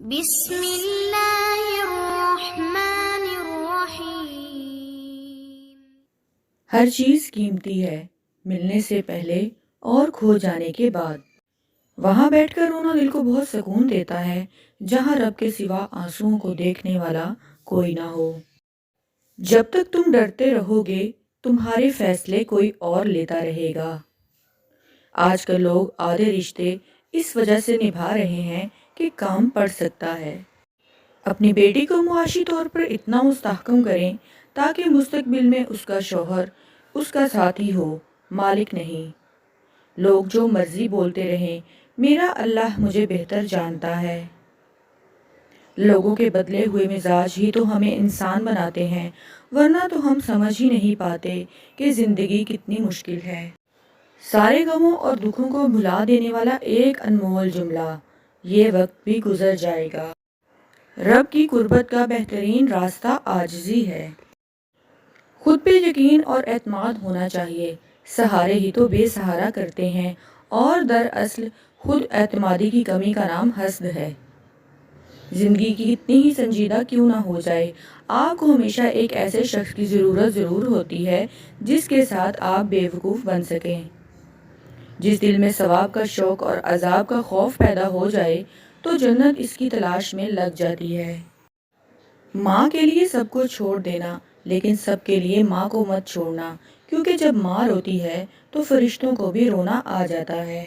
بسم اللہ الرحمن الرحیم۔ ہر چیز قیمتی ہے، ملنے سے پہلے اور کھو جانے کے بعد۔ وہاں بیٹھ کر رونا دل کو بہت سکون دیتا ہے، جہاں رب کے سوا آنسوؤں کو دیکھنے والا کوئی نہ ہو۔ جب تک تم ڈرتے رہو گے، تمہارے فیصلے کوئی اور لیتا رہے گا۔ آج کل لوگ آدھے رشتے اس وجہ سے نبھا رہے ہیں کہ کام پڑ سکتا ہے۔ اپنی بیٹی کو معاشی طور پر اتنا مستحکم کریں تاکہ مستقبل میں اس کا شوہر اس کا ساتھی ہو، مالک نہیں۔ لوگ جو مرضی بولتے رہیں، میرا اللہ مجھے بہتر جانتا ہے۔ لوگوں کے بدلے ہوئے مزاج ہی تو ہمیں انسان بناتے ہیں، ورنہ تو ہم سمجھ ہی نہیں پاتے کہ زندگی کتنی مشکل ہے۔ سارے غموں اور دکھوں کو بھلا دینے والا ایک انمول جملہ، یہ وقت بھی گزر جائے گا۔ رب کی قربت کا بہترین راستہ عاجزی ہے۔ خود پہ یقین اور اعتماد ہونا چاہیے۔ سہارے ہی تو بے سہارا کرتے ہیں، اور دراصل خود اعتمادی کی کمی کا نام حسد ہے۔ زندگی کی اتنی ہی سنجیدہ کیوں نہ ہو جائے، آپ کو ہمیشہ ایک ایسے شخص کی ضرور ہوتی ہے جس کے ساتھ آپ بے وقوف بن سکیں۔ جس دل میں ثواب کا شوق اور عذاب کا خوف پیدا ہو جائے تو جنت اس کی تلاش میں لگ جاتی ہے۔ ماں کے لیے سب کو چھوڑ دینا، لیکن سب کے لیے ماں کو مت چھوڑنا، کیونکہ جب ماں روتی ہے تو فرشتوں کو بھی رونا آ جاتا ہے۔